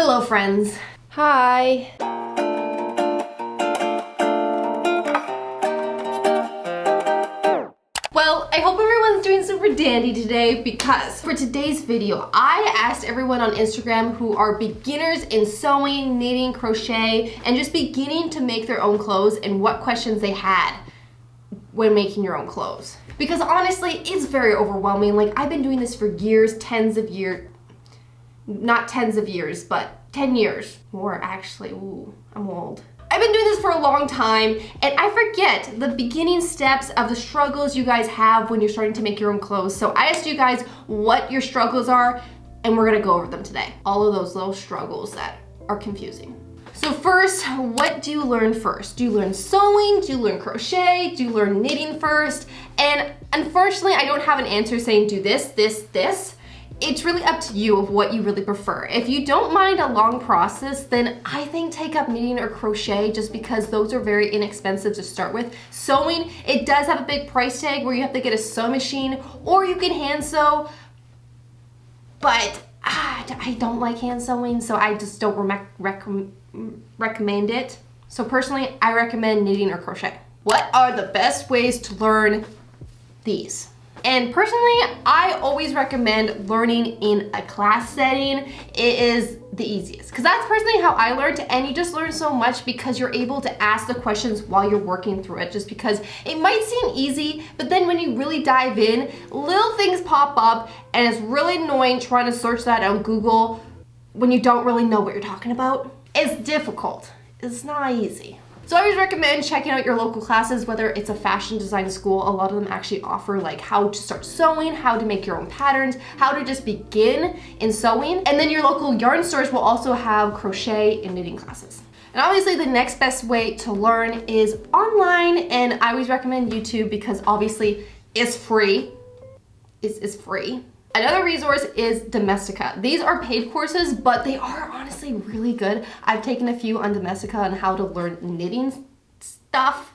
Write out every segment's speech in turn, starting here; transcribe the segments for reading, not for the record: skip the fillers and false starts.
Hello friends. Hi. Well, I hope everyone's doing super dandy today because for today's video, I asked everyone on Instagram who are beginners in sewing, knitting, crochet, and just beginning to make their own clothes and what questions they had when making your own clothes. Because honestly, it's very overwhelming. Like, I've been doing this for years, tens of years, not tens of years, but 10 years. More actually, ooh, I'm old. I've been doing this for a long time and I forget the beginning steps of the struggles you guys have when you're starting to make your own clothes. So I asked you guys what your struggles are and we're gonna go over them today. All of those little struggles that are confusing. So first, what do you learn first? Do you learn sewing? Do you learn crochet? Do you learn knitting first? And unfortunately, I don't have an answer saying do this, this, this. It's really up to you of what you really prefer. If you don't mind a long process, then I think take up knitting or crochet just because those are very inexpensive to start with. Sewing, it does have a big price tag where you have to get a sewing machine or you can hand sew, but I don't like hand sewing, so I just don't recommend it. So personally, I recommend knitting or crochet. What are the best ways to learn these? And personally, I always recommend learning in a class setting. It is the easiest because that's personally how I learned, and you just learn so much because you're able to ask the questions while you're working through it, just because it might seem easy, but then when you really dive in, little things pop up and it's really annoying trying to search that on Google when you don't really know what you're talking about. It's difficult. It's not easy. So I always recommend checking out your local classes, whether it's a fashion design school. A lot of them actually offer like how to start sewing, how to make your own patterns, how to just begin in sewing. And then your local yarn stores will also have crochet and knitting classes. And obviously the next best way to learn is online, and I always recommend YouTube because obviously it's free. It's free. Another resource is Domestika. These are paid courses, but they are honestly really good. I've taken a few on Domestika on how to learn knitting stuff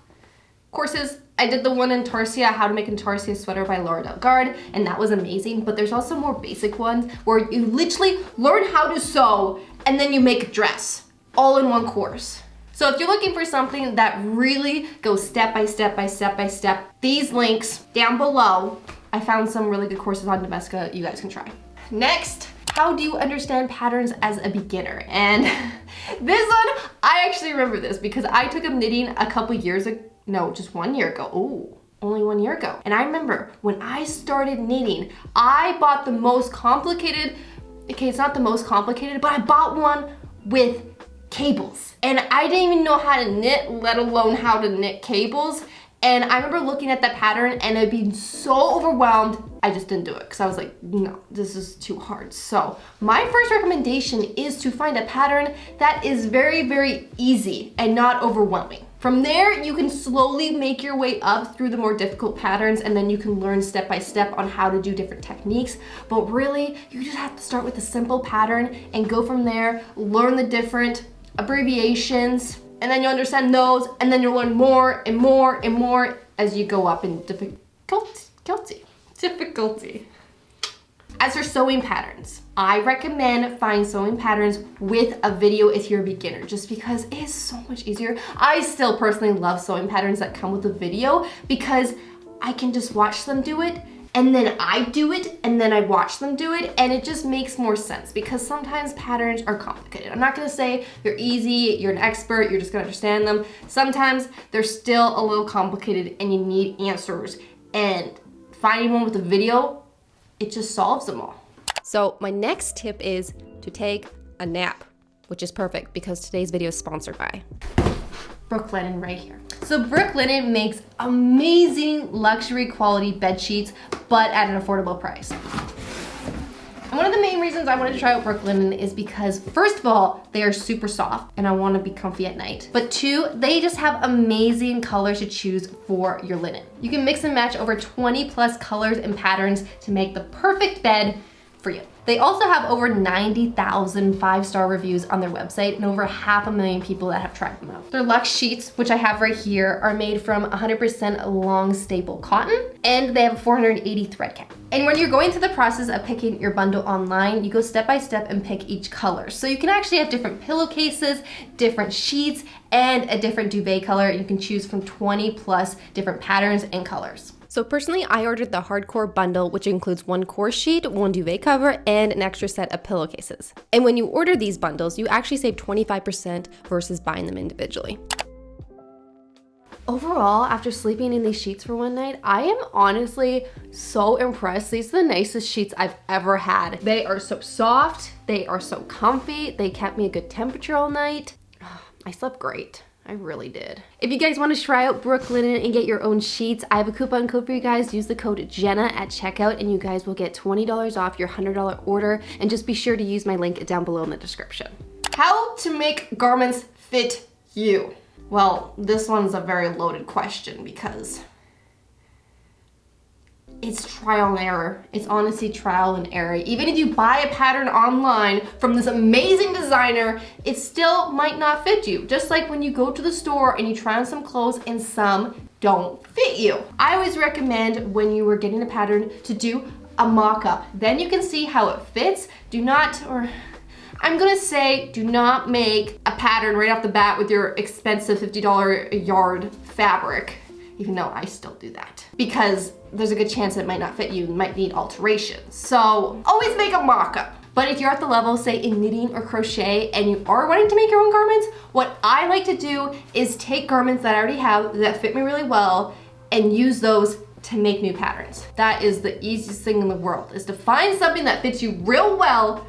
courses. I did the one in Intarsia, how to make an Intarsia sweater by Dalgaard, and that was amazing. But there's also more basic ones where you literally learn how to sew and then you make a dress all in one course. So if you're looking for something that really goes step by step by step by step, these links down below, I found some really good courses on Domestika you guys can try. Next, how do you understand patterns as a beginner? And this one, I actually remember this because I took up knitting a couple years ago, no, just 1 year ago. Oh, only 1 year ago. And I remember when I started knitting, I bought the most complicated, okay, it's not the most complicated, but I bought one with cables. And I didn't even know how to knit, let alone how to knit cables. And I remember looking at that pattern and I'd been so overwhelmed, I just didn't do it because I was like, no, this is too hard. So my first recommendation is to find a pattern that is very, very easy and not overwhelming. From there, you can slowly make your way up through the more difficult patterns, and then you can learn step by step on how to do different techniques. But really, you just have to start with a simple pattern and go from there, learn the different abbreviations, and then you'll understand those, and then you'll learn more and more and more as you go up in difficulty. As for sewing patterns, I recommend finding sewing patterns with a video if you're a beginner, just because it is so much easier. I still personally love sewing patterns that come with a video because I can just watch them do it, and then I do it, and then I watch them do it, and it just makes more sense because sometimes patterns are complicated. I'm not gonna say they're easy, you're an expert, you're just gonna understand them. Sometimes they're still a little complicated and you need answers, and finding one with a video, it just solves them all. So my next tip is to take a nap, which is perfect because today's video is sponsored by Brooklinen right here. So Brooklinen makes amazing luxury quality bed sheets, but at an affordable price. And one of the main reasons I wanted to try out Brooklinen is because, first of all, they are super soft and I want to be comfy at night. But two, they just have amazing colors to choose for your linen. You can mix and match over 20 plus colors and patterns to make the perfect bed for you. They also have over 90,000 5-star reviews on their website and over 500,000 people that have tried them out. Their Luxe sheets, which I have right here, are made from 100% long staple cotton, and they have a 480 thread count. And when you're going through the process of picking your bundle online, you go step by step and pick each color. So you can actually have different pillowcases, different sheets, and a different duvet color. You can choose from 20 plus different patterns and colors. So personally, I ordered the hardcore bundle, which includes one core sheet, one duvet cover, and an extra set of pillowcases. And when you order these bundles, you actually save 25% versus buying them individually. Overall, after sleeping in these sheets for one night, I am honestly so impressed. These are the nicest sheets I've ever had. They are so soft, they are so comfy, they kept me a good temperature all night. I slept great. I really did. If you guys want to try out Brooklinen and get your own sheets, I have a coupon code for you guys. Use the code Jenna at checkout and you guys will get $20 off your $100 order. And just be sure to use my link down below in the description. How to make garments fit you? Well, this one's a very loaded question because it's trial and error. It's honestly trial and error. Even if you buy a pattern online from this amazing designer, it still might not fit you. Just like when you go to the store and you try on some clothes and some don't fit you. I always recommend when you are getting a pattern to do a mock-up. Then you can see how it fits. Do not make a pattern right off the bat with your expensive $50 a yard fabric, even though I still do that, because there's a good chance it might not fit you and might need alterations. So always make a mock-up. But if you're at the level, say in knitting or crochet, and you are wanting to make your own garments, what I like to do is take garments that I already have that fit me really well and use those to make new patterns. That is the easiest thing in the world, is to find something that fits you real well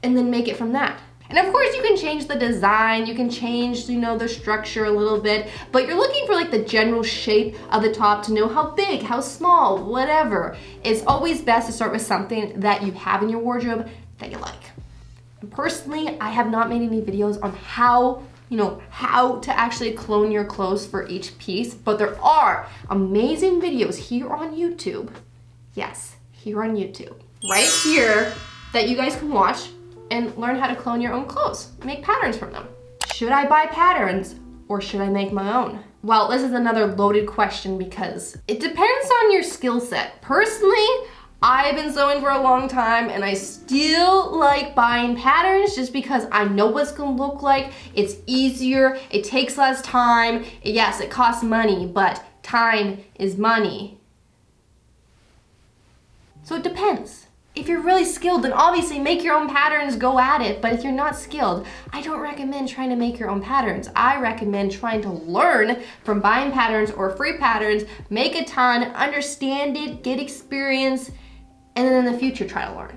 and then make it from that. And of course you can change the design, you can change, the structure a little bit, but you're looking for like the general shape of the top to know how big, how small, whatever. It's always best to start with something that you have in your wardrobe that you like. And personally, I have not made any videos on how to actually clone your clothes for each piece, but there are amazing videos here on YouTube. Yes, here on YouTube. Right here that you guys can watch and learn how to clone your own clothes, make patterns from them. Should I buy patterns or should I make my own? Well, this is another loaded question because it depends on your skill set. Personally, I've been sewing for a long time and I still like buying patterns just because I know what's gonna look like. It's easier, it takes less time. Yes, it costs money, but time is money. So it depends. If you're really skilled, then obviously make your own patterns, go at it. But if you're not skilled, I don't recommend trying to make your own patterns. I recommend trying to learn from buying patterns or free patterns, make a ton, understand it, get experience, and then in the future try to learn.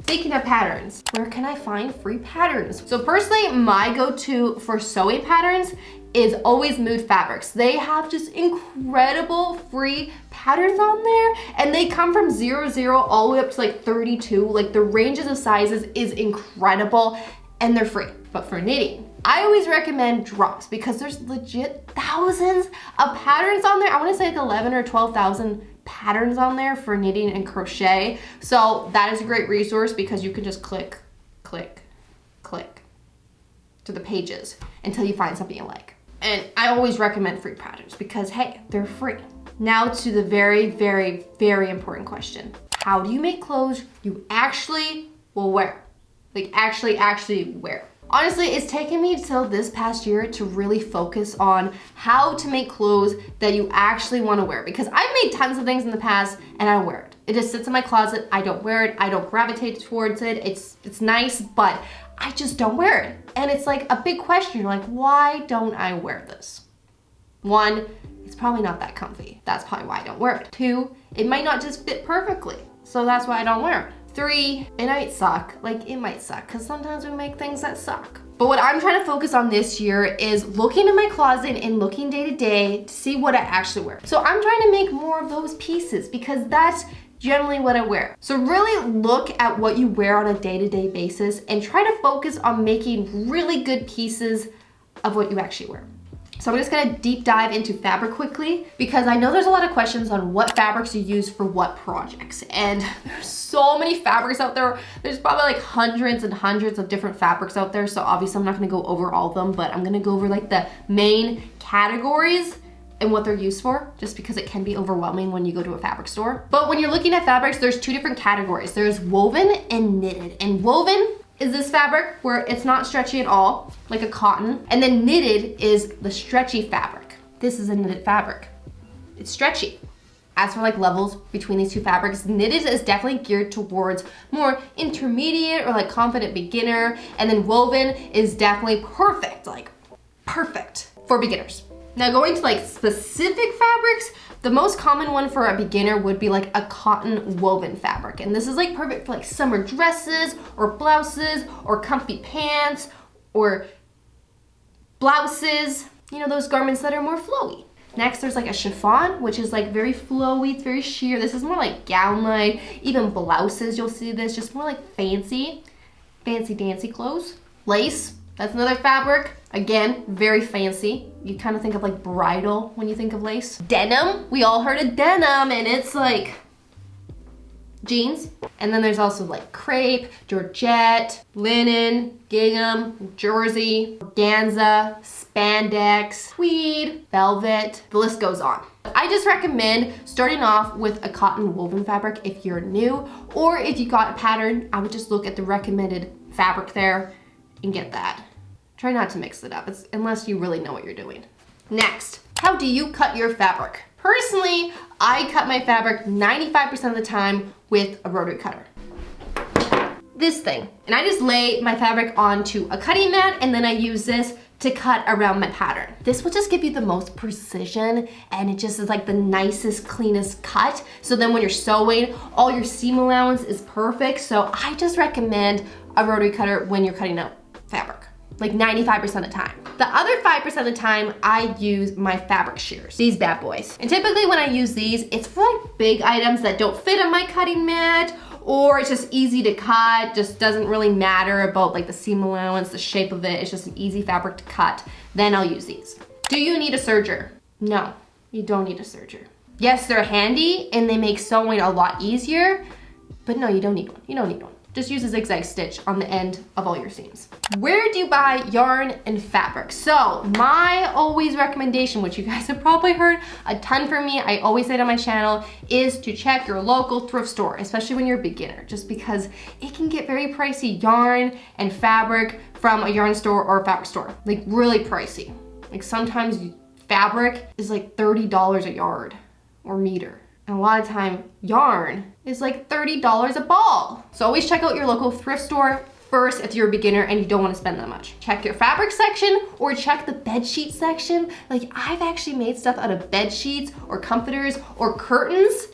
Speaking of patterns, where can I find free patterns? So personally, my go-to for sewing patterns is always Mood Fabrics. They have just incredible free patterns on there, and they come from 00 all the way up to like 32. Like the ranges of sizes is incredible, and they're free. But for knitting, I always recommend Drops because there's legit thousands of patterns on there. I wanna say like 11 or 12,000 patterns on there for knitting and crochet. So that is a great resource because you can just click, click, click to the pages until you find something you like. And I always recommend free patterns because hey, they're free. Now to the very, very, very important question. How do you make clothes you actually will wear? Like actually wear. Honestly, it's taken me till this past year to really focus on how to make clothes that you actually want to wear, because I've made tons of things in the past and I wear it. It just sits in my closet. I don't wear it. I don't gravitate towards it. It's nice, but I just don't wear it. And it's like a big question. You're like, why don't I wear this? One, it's probably not that comfy. That's probably why I don't wear it. Two, it might not just fit perfectly. So that's why I don't wear it. 3, it might suck. Like it might suck because sometimes we make things that suck. But what I'm trying to focus on this year is looking in my closet and looking day to day to see what I actually wear. So I'm trying to make more of those pieces because that's generally what I wear. So really look at what you wear on a day-to-day basis and try to focus on making really good pieces of what you actually wear. So I'm just gonna deep dive into fabric quickly because I know there's a lot of questions on what fabrics you use for what projects. And there's so many fabrics out there. There's probably like hundreds and hundreds of different fabrics out there. So obviously I'm not gonna go over all of them, but I'm gonna go over like the main categories and what they're used for, just because it can be overwhelming when you go to a fabric store. But when you're looking at fabrics, there's two different categories. There's woven and knitted. And woven is this fabric where it's not stretchy at all, like a cotton. And then knitted is the stretchy fabric. This is a knitted fabric. It's stretchy. As for like levels between these two fabrics, knitted is definitely geared towards more intermediate or like confident beginner. And then woven is definitely perfect, like perfect for beginners. Now going to like specific fabrics, the most common one for a beginner would be like a cotton woven fabric. And this is like perfect for like summer dresses or blouses or comfy pants or blouses, you know, those garments that are more flowy. Next, there's like a chiffon, which is like very flowy, it's very sheer. This is more like gown-like, even blouses, you'll see this, just more like fancy dancy clothes. Lace. That's another fabric. Again, very fancy. You kind of think of like bridal when you think of lace. Denim, we all heard of denim, and it's like jeans. And then there's also like crepe, georgette, linen, gingham, jersey, organza, spandex, tweed, velvet, the list goes on. I just recommend starting off with a cotton woven fabric if you're new, or if you got a pattern, I would just look at the recommended fabric there and get that. Try not to mix it up, unless you really know what you're doing. Next, how do you cut your fabric? Personally, I cut my fabric 95% of the time with a rotary cutter. This thing. And I just lay my fabric onto a cutting mat and then I use this to cut around my pattern. This will just give you the most precision and it just is like the nicest, cleanest cut. So then when you're sewing, all your seam allowance is perfect. So I just recommend a rotary cutter when you're cutting out fabric, like 95% of the time. The other 5% of the time, I use my fabric shears, these bad boys. And typically when I use these, it's for like big items that don't fit on my cutting mat, or it's just easy to cut, just doesn't really matter about like the seam allowance, the shape of it, it's just an easy fabric to cut, then I'll use these. Do you need a serger? No, you don't need a serger. Yes, they're handy and they make sewing a lot easier, but no, you don't need one, you don't need one. Just use a zigzag stitch on the end of all your seams. Where do you buy yarn and fabric? So my always recommendation, which you guys have probably heard a ton from me, I always say it on my channel, is to check your local thrift store, especially when you're a beginner, just because it can get very pricey yarn and fabric from a yarn store or a fabric store, like really pricey. Like sometimes fabric is like $30 a yard or meter. And a lot of time, yarn is like $30 a ball. So always check out your local thrift store first if you're a beginner and you don't want to spend that much. Check your fabric section or check the bed sheet section. Like I've actually made stuff out of bed sheets or comforters or curtains.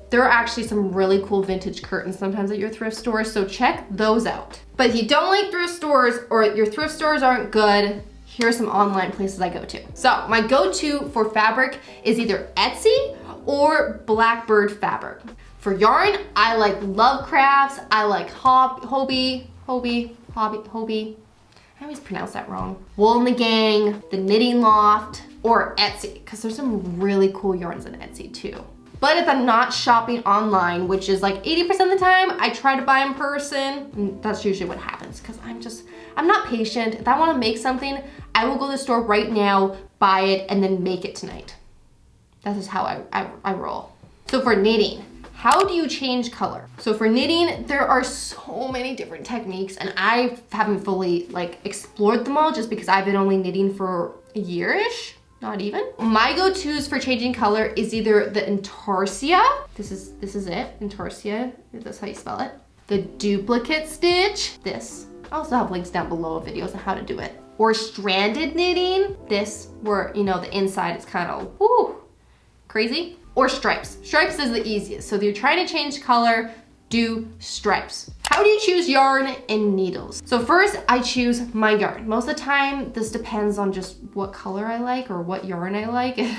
There are actually some really cool vintage curtains sometimes at your thrift store, so check those out. But if you don't like thrift stores or your thrift stores aren't good, here are some online places I go to. So my go-to for fabric is either Etsy or Blackbird fabric. For yarn, I like Love Crafts, I like Hobby. I always pronounce that wrong. Wool and the Gang, The Knitting Loft, or Etsy, because there's some really cool yarns on Etsy too. But if I'm not shopping online, which is like 80% of the time, I try to buy in person, and that's usually what happens, because I'm not patient. If I wanna make something, I will go to the store right now, buy it, and then make it tonight. That is how I roll. So for knitting, how do you change color? So for knitting, there are so many different techniques and I haven't fully like explored them all just because I've been only knitting for a year-ish, not even. My go-tos for changing color is either the Intarsia, this is it, Intarsia, that's how you spell it. The duplicate stitch, this. I also have links down below of videos on how to do it. Or stranded knitting, this where, you know, the inside is kind of, whoo, crazy. Or stripes. Stripes is the easiest. So if you're trying to change color, do stripes. How do you choose yarn and needles? So first I choose my yarn. Most of the time, this depends on just what color I like or what yarn I like. And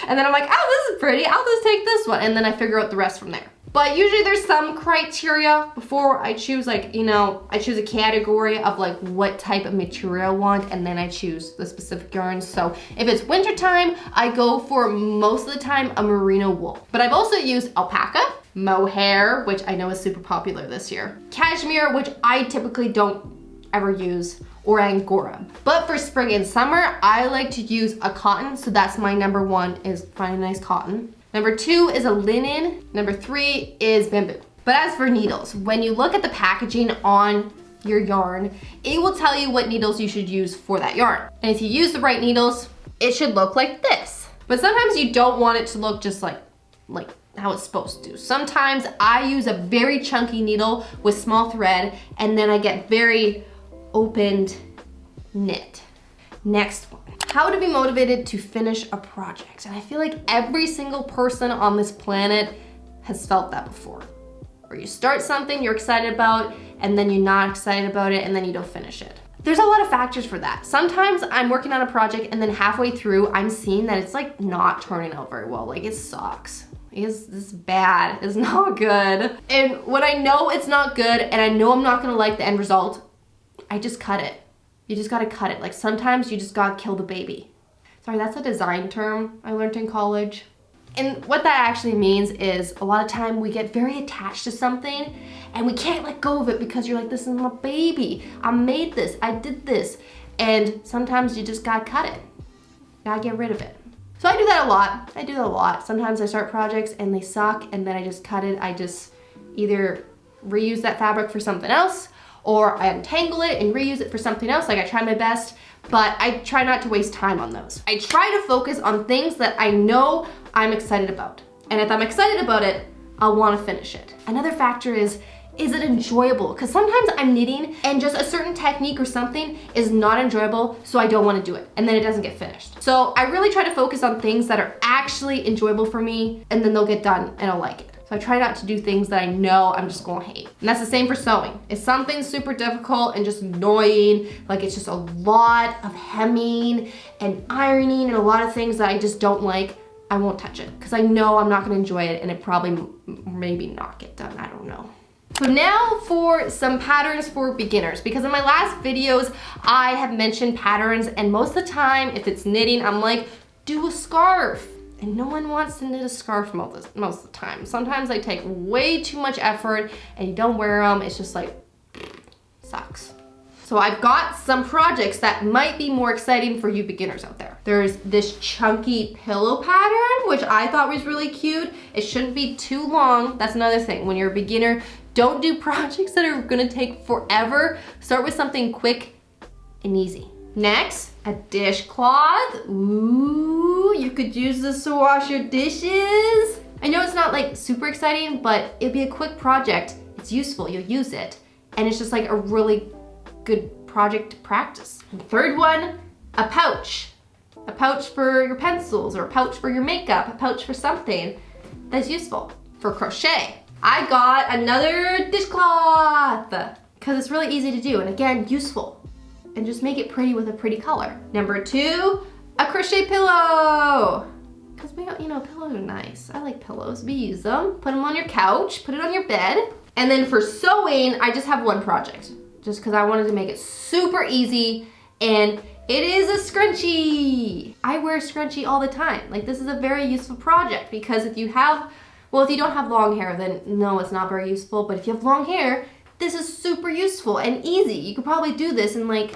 then I'm like, oh, this is pretty. I'll just take this one. And then I figure out the rest from there. But usually there's some criteria before I choose, like, you know, I choose a category of like what type of material I want, and then I choose the specific yarns. So if it's winter time, I go for most of the time a merino wool. But I've also used alpaca, mohair, which I know is super popular this year, cashmere, which I typically don't ever use, or Angora. But for spring and summer, I like to use a cotton, so that's my number one, is find a nice cotton. Number two is a linen. Number three is bamboo. But as for needles, when you look at the packaging on your yarn, it will tell you what needles you should use for that yarn. And if you use the right needles, it should look like this. But sometimes you don't want it to look just like how it's supposed to. Sometimes I use a very chunky needle with small thread, and then I get very opened knit. Next one, how to be motivated to finish a project. And I feel like every single person on this planet has felt that before. Or you start something you're excited about, and then you're not excited about it, and then you don't finish it. There's a lot of factors for that. Sometimes I'm working on a project, and then halfway through, I'm seeing that it's like not turning out very well. Like, it sucks. This is bad, it's not good. And when I know it's not good, and I know I'm not gonna like the end result, I just cut it. You just gotta cut it. Like, sometimes you just gotta kill the baby. Sorry, that's a design term I learned in college. And what that actually means is a lot of time we get very attached to something and we can't let go of it because you're like, this is my baby. I made this, I did this. And sometimes you just gotta cut it. You gotta get rid of it. So I do that a lot. I do that a lot. Sometimes I start projects and they suck, and then I just cut it. I just either reuse that fabric for something else, or I untangle it and reuse it for something else. Like, I try my best, but I try not to waste time on those. I try to focus on things that I know I'm excited about. And if I'm excited about it, I'll want to finish it. Another factor is it enjoyable? Because sometimes I'm knitting and just a certain technique or something is not enjoyable, so I don't want to do it, and then it doesn't get finished. So I really try to focus on things that are actually enjoyable for me, and then they'll get done and I'll like it. So I try not to do things that I know I'm just gonna hate. And that's the same for sewing. If something's super difficult and just annoying, like it's just a lot of hemming and ironing and a lot of things that I just don't like, I won't touch it because I know I'm not gonna enjoy it, and it probably maybe not get done, I don't know. So now for some patterns for beginners, because in my last videos, I have mentioned patterns, and most of the time, if it's knitting, I'm like, do a scarf. And no one wants to knit a scarf most of the time. Sometimes they take way too much effort and you don't wear them. It's just like, sucks. So I've got some projects that might be more exciting for you beginners out there. There's this chunky pillow pattern, which I thought was really cute. It shouldn't be too long. That's another thing. When you're a beginner, don't do projects that are gonna take forever. Start with something quick and easy. Next, a dishcloth. Ooh, you could use this to wash your dishes. I know it's not like super exciting, but it'd be a quick project. It's useful, you'll use it. And it's just like a really good project to practice. And third one, a pouch. A pouch for your pencils, or a pouch for your makeup, a pouch for something that's useful. For crochet, I got another dishcloth because it's really easy to do, and again, useful. And just make it pretty with a pretty color. Number two, a crochet pillow. Because we don't, you know, pillows are nice. I like pillows, we use them. Put them on your couch, put it on your bed. And then for sewing, I just have one project, just because I wanted to make it super easy, and it is a scrunchie. I wear a scrunchie all the time. Like, this is a very useful project because if you have, well, if you don't have long hair, then no, it's not very useful. But if you have long hair, this is super useful and easy. You could probably do this in like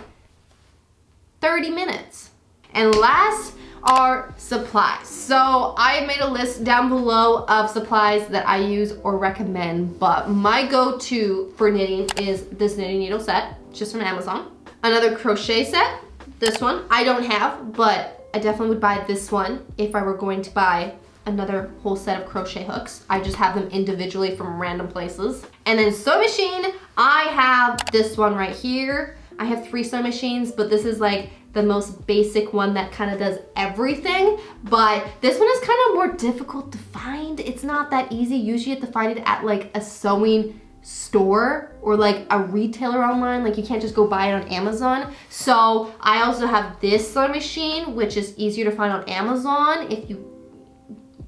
30 minutes. And last are supplies. So I made a list down below of supplies that I use or recommend, but my go-to for knitting is this knitting needle set, just from Amazon. Another crochet set, this one I don't have, but I definitely would buy this one if I were going to buy another whole set of crochet hooks. I just have them individually from random places. And then sewing machine, I have this one right here. I have 3 sewing machines, but this is like the most basic one that kind of does everything. But this one is kind of more difficult to find. It's not that easy. Usually you have to find it at like a sewing store or like a retailer online. Like, you can't just go buy it on Amazon. So I also have this sewing machine, which is easier to find on Amazon if you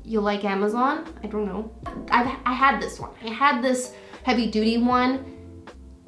you'll like Amazon. I don't know. I had this one. I had this heavy duty one.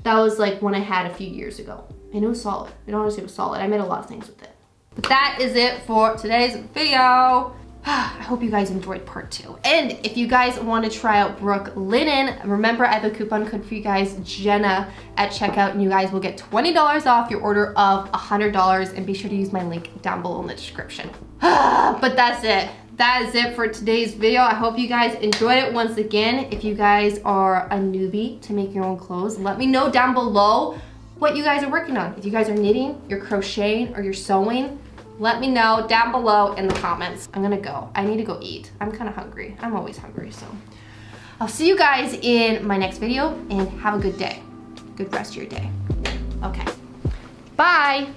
That was like one I had a few years ago. And it was solid. It honestly was solid. I made a lot of things with it. But that is it for today's video. I hope you guys enjoyed part 2. And if you guys want to try out Brooke linen, remember I have a coupon code for you guys, Jenna, at checkout, and you guys will get $20 off your order of $100, and be sure to use my link down below in the description. But that's it. That is it for today's video. I hope you guys enjoyed it. Once again, if you guys are a newbie to make your own clothes, let me know down below what you guys are working on. If you guys are knitting, you're crocheting, or you're sewing, let me know down below in the comments. I'm gonna go. I need to go eat. I'm kind of hungry. I'm always hungry, so. I'll see you guys in my next video, and have a good day. Good rest of your day. Okay. Bye.